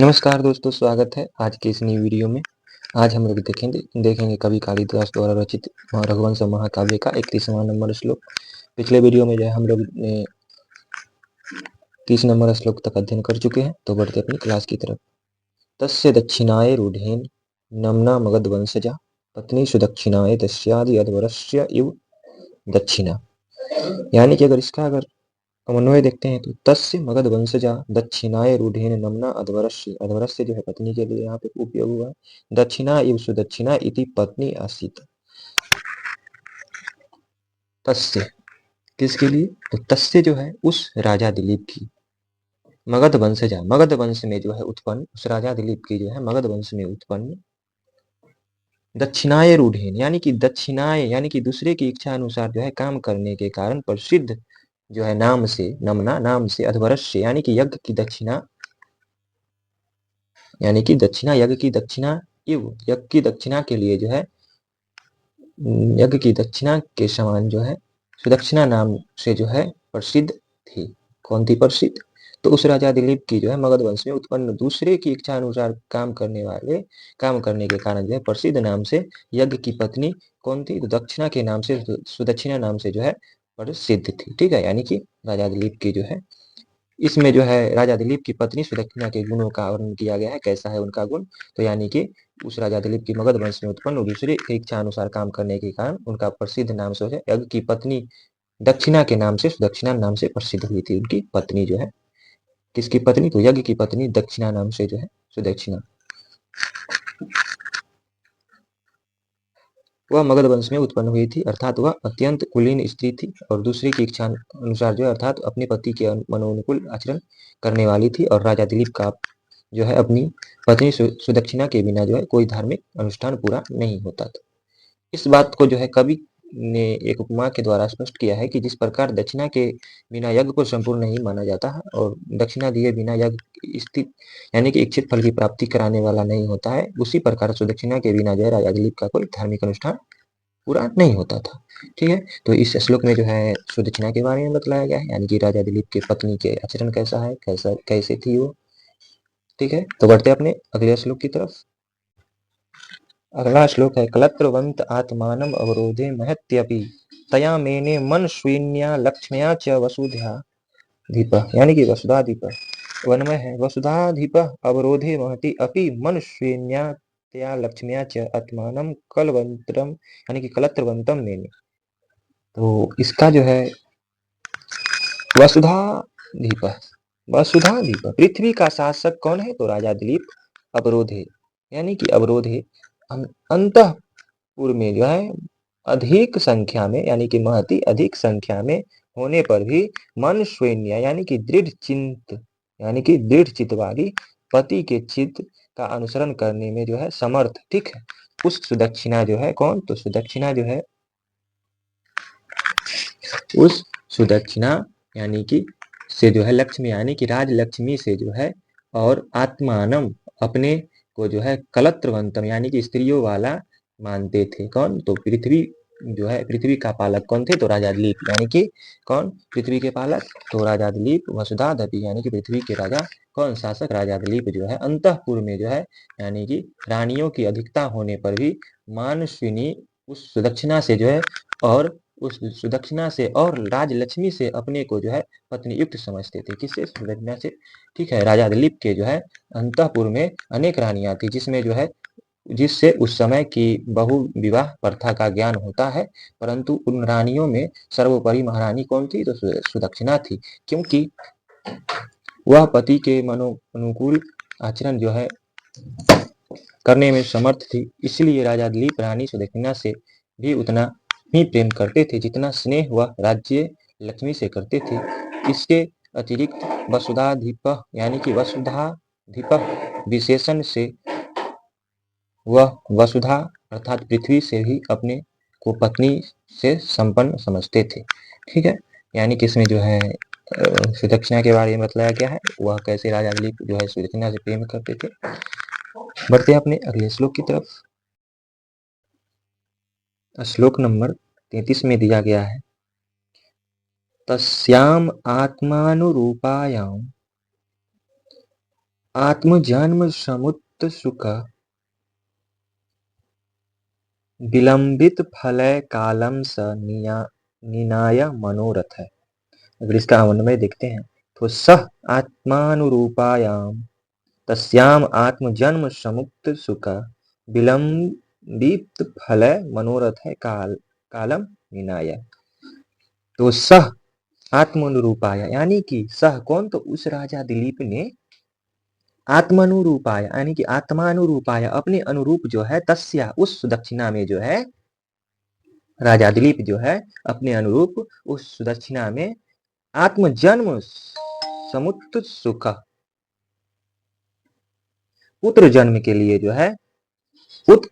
नमस्कार दोस्तों, स्वागत है आज की इस नई वीडियो में। आज हम लोग देखेंगे कवि कालिदास द्वारा रचित रघुवंश महाकाव्य का 31वां नंबर श्लोक। पिछले वीडियो में जो है हम लोग ने 30 नंबर श्लोक तक अध्ययन कर चुके हैं। तो बढ़ते अपनी क्लास की तरफ। तस्य दक्षिणाय रूढ़ेन नमना मगध वंशजा पत्नी सुदक्षिणाय तस्यादि अध्वरस्य इव दक्षिणा। यानी कि अगर समन्वय देखते हैं तो तस्य मगध वंशजा दक्षिणाय रूढ़ेन नमना अध्वरस्य। अध्वरस्य जो है पत्नी के लिए यहाँ पे उपयोग हुआ है। दक्षिणा इव सुदक्षिणा इति पत्नी आसीत। तस्य किसके लिए? तो तस्य जो है उस राजा दिलीप की, मगध वंशजा मगध वंश में जो है उत्पन्न, उस राजा दिलीप की जो है मगध वंश में उत्पन्न दक्षिणाय रूढ़ेन यानी कि दक्षिणाय यानी कि दूसरे की इच्छा अनुसार जो है काम करने के कारण प्रसिद्ध जो है नाम से, नमना नाम से, अध्वरस्य यानी कि यज्ञ की दक्षिणा, यानी कि दक्षिणा यज्ञ की दक्षिणा इव यज्ञ की दक्षिणा के लिए जो है, यज्ञ की दक्षिणा के समान जो है सुदक्षिणा नाम से जो है प्रसिद्ध थी। कौन थी प्रसिद्ध? तो उस राजा दिलीप की जो है मगध वंश में उत्पन्न दूसरे की इच्छा अनुसार काम करने के कारण जो है प्रसिद्ध नाम से यज्ञ की पत्नी कौन थी? तो दक्षिणा के नाम से, सुदक्षिणा नाम से जो है प्रसिद्ध थी। ठीक है, यानी कि राजा दिलीप की जो है, इसमें जो है राजा दिलीप की पत्नी सुदक्षिणा के गुणों का वर्णन किया गया है। कैसा है उनका गुण? तो यानी कि उस राजा दिलीप की मगध वंश में उत्पन्न दूसरे की इच्छा अनुसार काम करने के कारण उनका प्रसिद्ध नाम से है यज्ञ की पत्नी दक्षिणा के नाम से, सुदक्षिणा नाम से प्रसिद्ध हुई थी। उनकी पत्नी जो है, किसकी पत्नी? तो यज्ञ की पत्नी दक्षिणा नाम से जो है सुदक्षिणा, वह मगध वंश में उत्पन्न हुई थी। अर्थात वह अत्यंत कुलीन स्त्री थी और दूसरे की इच्छा अनुसार जो है, अर्थात अपने पति के मनोनुकूल आचरण करने वाली थी। और राजा दिलीप का जो है अपनी पत्नी सुदक्षिणा के बिना जो है कोई धार्मिक अनुष्ठान पूरा नहीं होता था। इस बात को जो है कवि ने एक उपमा के द्वारा स्पष्ट किया है कि जिस प्रकार दक्षिणा के बिना यज्ञ को संपूर्ण नहीं माना जाता है और दक्षिणा दिए बिना यज्ञ स्थित यानी कि इच्छित फल की प्राप्ति कराने वाला नहीं होता है, उसी प्रकार सुदक्षिणा के बिना जो है राजा दिलीप का कोई धार्मिक अनुष्ठान पूरा नहीं होता था। ठीक है, तो इस श्लोक में जो है सुदक्षिणा के बारे में बतलाया गया है, यानी कि राजा दिलीप के पत्नी के आचरण कैसा है, कैसे थी वो। ठीक है, तो बढ़ते अपने अगले श्लोक की तरफ। अगला श्लोक है कलत्रवंत आत्मानम अवरोधे महत्यपि तया मेने मन स्वीन्या लक्ष्म्या च वसुधा दीप, यानी कि वसुधादीप वनमय है। वसुधादीप अवरोधे महति अपि मन स्वीन्या तया लक्ष्म्या च आत्मानम कलवंतरम यानी कि कलत्रवंतम मेने। तो इसका जो है वसुधादीप, वसुधादीप पृथ्वी का शासक कौन है? तो राजा दिलीप अवरोधे यानी कि अवरोधे अंतपुर में जो है अधिक संख्या में, यानी कि महती अधिक संख्या में होने पर भी मन स्वैन्य यानी कि दृढ़ चिंत, यानी कि दृढ़ चित्त वाली पति के चित्त का अनुसरण करने में जो है समर्थ। ठीक है, उस सुदक्षिणा जो है कौन? तो सुदक्षिणा जो है, उस सुदक्षिणा यानी कि से जो है लक्ष्मी यानी कि राज लक्ष्मी से जो है, और आत्मानम अपने को जो है कलत्रवंतम यानी कि स्त्रियों वाला मानते थे। कौन? तो पृथ्वी जो है, पृथ्वी का पालक कौन थे? तो राजा दिलीप, यानी कि कौन पृथ्वी के पालक? तो राजा दिलीप। वसुधाधपि यानी कि पृथ्वी के राजा कौन? शासक राजा दिलीप जो है अंतःपुर में जो है, यानी कि रानियों की अधिकता होने पर भी मानस्विनी उस सुदक्षिणा से जो है, और उस सुदक्षिणा से और राजलक्ष्मी से अपने को जो है पत्नी युक्त समझते थे। किससे? सुदक्षिणा से। ठीक है, राजा दिलीप के जो है अंतःपुर में अनेक रानियां थी, जिसमें जो है, जिससे उस समय की बहु विवाह प्रथा का ज्ञान होता है। परंतु उन रानियों में सर्वोपरि महारानी कौन थी? तो सुदक्षिणा थी, क्योंकि वह पति के मनो अनुकूल आचरण जो है करने में समर्थ थी। इसलिए राजा दिलीप रानी सुदक्षिणा से भी उतना ही प्रेम करते थे जितना स्नेह वह राज्य लक्ष्मी से करते थे। इसके अतिरिक्त वसुधाधिप यानी कि वसुधाधिप विशेषण से वह वसुधा अर्थात पृथ्वी से भी अपने को पत्नी से संपन्न समझते थे। ठीक है, यानी कि इसमें जो है सुदक्षिणा के बारे में बताया गया है, वह कैसे राजा दिलीप जो है सुदक्षिणा से प्रेम करते थे। बढ़ते अपने अगले श्लोक की तरफ। श्लोक नंबर 33 में दिया गया है तस्याम आत्मानुरूपायाम आत्मजन्म समुत सुख विलंबित फलय कालम स निनाय मनोरथ है। अगर इसका अन्वय देखते हैं तो सह आत्मानुरूपायाम तस्याम आत्मजन्म समुक्त सुख विलंबित फलय मनोरथ है कालम निनाय। तो सह आत्मानुरूपाय यानी कि सह कौन, तो उस राजा दिलीप ने आत्मानुरूपाय यानी कि आत्मानुरूपाय अपने अनुरूप जो है तस्या उस दक्षिणा में जो है राजा दिलीप जो है अपने अनुरूप उस दक्षिणा में आत्मजन्म समुत सुख पुत्र जन्म के लिए जो है उत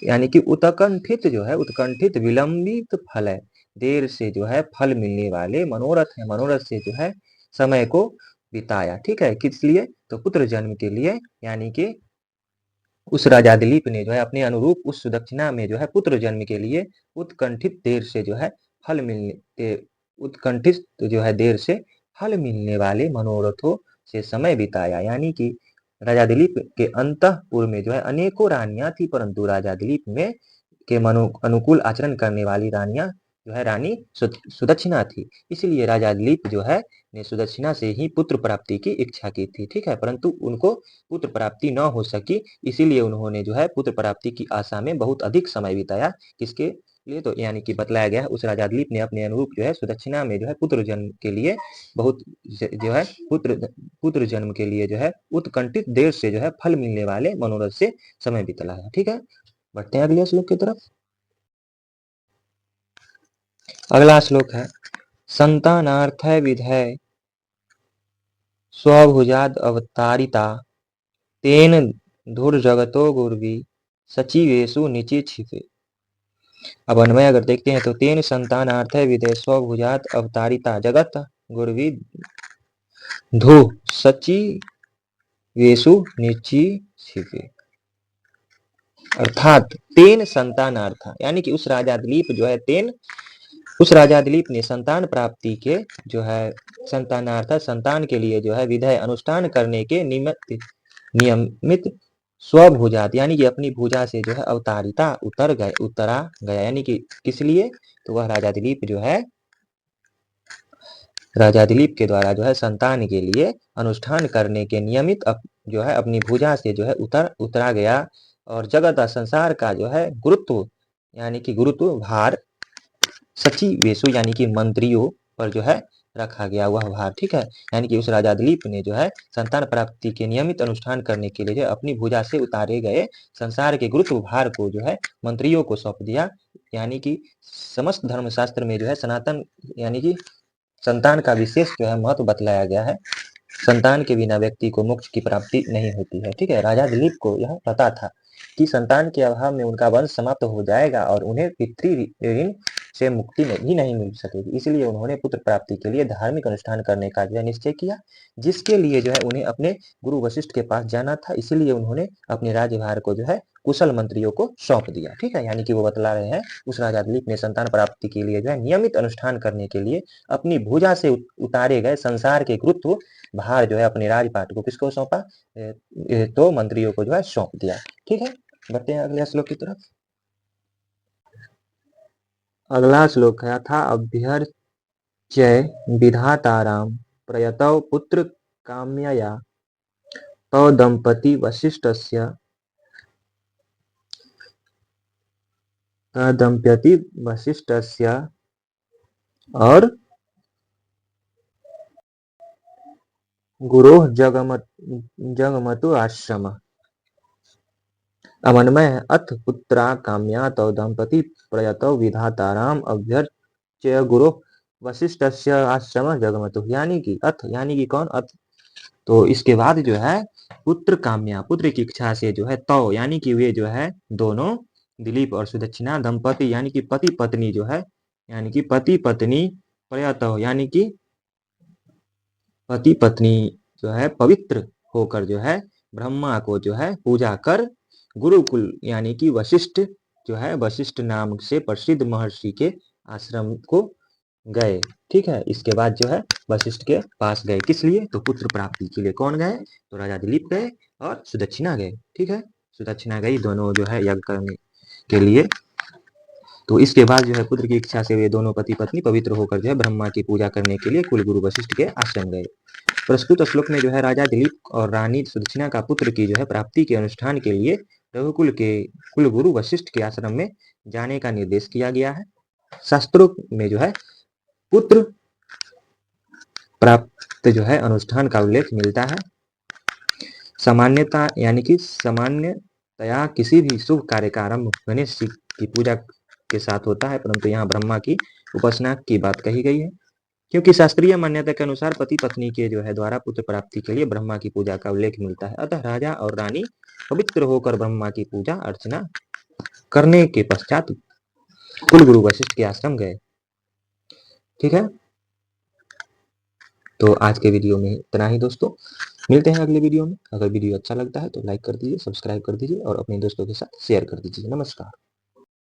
यानी कि उत्कंठित जो है उत्कंठित विलंबित फल है, देर से जो है फल मिलने वाले मनोरथ है, मनोरथ से जो है समय को बिताया। ठीक है, किस लिए, तो पुत्र जन्म के लिए, यानी कि उस राजा दिलीप ने जो है अपने अनुरूप उस सुदक्षिणा में जो है पुत्र जन्म के लिए उत्कंठित देर से जो है फल मिलने उत्कंठित जो है देर से फल मिलने वाले मनोरथों से समय बिताया। यानी कि राजा दिलीप के अंतःपुर में जो है अनेकों रानियां थी, परंतु राजा दिलीप में के अनुकूल आचरण करने वाली रानियां जो है रानी सुदक्षिणा थी। इसलिए राजा दिलीप जो है ने सुदक्षिणा से ही पुत्र प्राप्ति की इच्छा की थी। ठीक है, परंतु उनको पुत्र प्राप्ति न हो सकी, इसीलिए उन्होंने जो है पुत्र प्राप्ति की आशा में बहुत अधिक समय बिताया। किसके लिए, तो यानी कि बतलाया गया है उस राजा दिलीप ने अपने अनुरूप जो है सुदक्षिणा में जो है पुत्र जन्म के लिए बहुत जो है पुत्र जन्म के लिए जो है उत्कंठित देर से जो है फल मिलने वाले मनोरथ से समय बिताया। ठीक है, बढ़ते हैं अगले श्लोक की तरफ। अगला श्लोक है संतानार्थ विधय स्वभुजाद अवतारिता तेन धुर्जगतो गुर्वी सचिवेशु निचिक्षिपे। अब अन्वय अगर देखते हैं तो तेन संतानार्थ विधय स्वभुजात अवतारिता जगत गुर्वी धु सचिवेशु निचिक्षिपे। अर्थात तेन संतानार्थ यानी कि उस राजा दिलीप जो है उस राजा दिलीप ने संतान प्राप्ति के जो है संतानार्थ संतान के लिए जो है विधेय अनुष्ठान करने के नियमित स्वभुजात यानी कि अपनी भुजा से जो है अवतारिता उतरा गया। यानी कि किस लिए, तो वह राजा दिलीप जो है राजा दिलीप के द्वारा जो है संतान के लिए अनुष्ठान करने के नियमित जो है अपनी भुजा से जो है उतरा गया और जगत संसार का जो है गुरुत्व यानी कि गुरुत्व भार सचिवेशु यानी कि मंत्रियों पर जो है रखा गया वह भार। ठीक है, यानी कि उस राजा दिलीप ने जो है संतान प्राप्ति के नियमित अनुष्ठान करने के लिए जो अपनी भुजा से उतारे गए संसार के गुरुत्व भार को जो है मंत्रियों को सौंप दिया। यानी कि समस्त धर्म शास्त्र में जो है सनातन यानी कि संतान का विशेष जो है महत्व बतलाया गया है। संतान के बिना व्यक्ति को मोक्ष की प्राप्ति नहीं होती है। ठीक है, राजा दिलीप को यह पता था कि संतान के अभाव में उनका वंश समाप्त हो जाएगा और उन्हें पितृ ऋण से मुक्ति भी नहीं मिल सकेगी, इसलिए उन्होंने पुत्र प्राप्ति के लिए धार्मिक अनुष्ठान करने का जो है निश्चय किया, जिसके लिए जो है उन्हें अपने गुरु वशिष्ठ के पास जाना था। इसीलिए उन्होंने अपने राज्यभार को जो है कुशल मंत्रियों को सौंप दिया। ठीक है, यानी कि वो बतला रहे हैं उस राजा दिलीप ने संतान प्राप्ति के लिए जो है नियमित अनुष्ठान करने के लिए अपनी भुजा से उतारे गए संसार के गुरुत्व भार जो है अपने राजपाट को किसको सौंपा, तो मंत्रियों को जो है सौंप दिया। ठीक है, बढ़ते हैं अगले श्लोक की तरफ। अगला श्लोक है था अभ्यर्च्य विधाताराम प्रयतौ पुत्र काम्यया तौ दंपति वशिष्ठस्य दंपति वशिष्ठस्य और गुरोः जगमतु आश्रम। अमन्मय अथ पुत्रा काम्या तौ दंपति प्रयतौ विधाताराम अभ्यर्च्य गुरु वशिष्ठस्य आश्रम जगमतु। यानी कि कौन अथ, तो इसके बाद जो है पुत्र काम्या पुत्र की इच्छा से जो है तौ यानी कि वे जो है दोनों दिलीप और सुदक्षिणा दंपति यानी कि पति पत्नी जो है यानी कि पति पत्नी प्रयतौ यानी कि पति पत्नी जो है पवित्र होकर जो है ब्रह्मा को जो है पूजा कर गुरुकुल यानी कि वशिष्ठ जो है वशिष्ठ नाम से प्रसिद्ध महर्षि के आश्रम को गए। ठीक है, इसके बाद जो है वशिष्ठ के पास गए, किस लिए? तो पुत्र प्राप्ति के लिए। कौन गए? तो राजा दिलीप गए और सुदक्षिणा गए। ठीक है, सुदक्षिणा गई, दोनों जो है यज्ञ करने के लिए। तो इसके बाद जो है पुत्र की इच्छा से वे दोनों पति पत्नी पवित्र होकर जो है ब्रह्मा की पूजा करने के लिए कुलगुरु वशिष्ठ के आश्रम गए। प्रस्तुत श्लोक में जो है राजा दिलीप और रानी सुदक्षिणा का पुत्र की जो है प्राप्ति के अनुष्ठान के लिए रघुकुल के कुलगुरु वशिष्ठ के आश्रम में जाने का निर्देश किया गया है। शास्त्रों में जो है पुत्र प्राप्त जो है अनुष्ठान का उल्लेख मिलता है। सामान्यता यानी कि सामान्यतया किसी भी शुभ कार्य का आरंभ गणेश जी की पूजा के साथ होता है, परंतु यहाँ ब्रह्मा की उपासना की बात कही गई है, क्योंकि शास्त्रीय मान्यता के अनुसार पति पत्नी के जो है द्वारा पुत्र प्राप्ति के लिए ब्रह्मा की पूजा का उल्लेख मिलता है। अतः राजा और रानी पवित्र होकर ब्रह्मा की पूजा अर्चना करने के पश्चात कुलगुरु वशिष्ठ के आश्रम गए। ठीक है, तो आज के वीडियो में इतना ही दोस्तों, मिलते हैं अगले वीडियो में। अगर वीडियो अच्छा लगता है तो लाइक कर दीजिए, सब्सक्राइब कर दीजिए और अपने दोस्तों के साथ शेयर कर दीजिए। नमस्कार।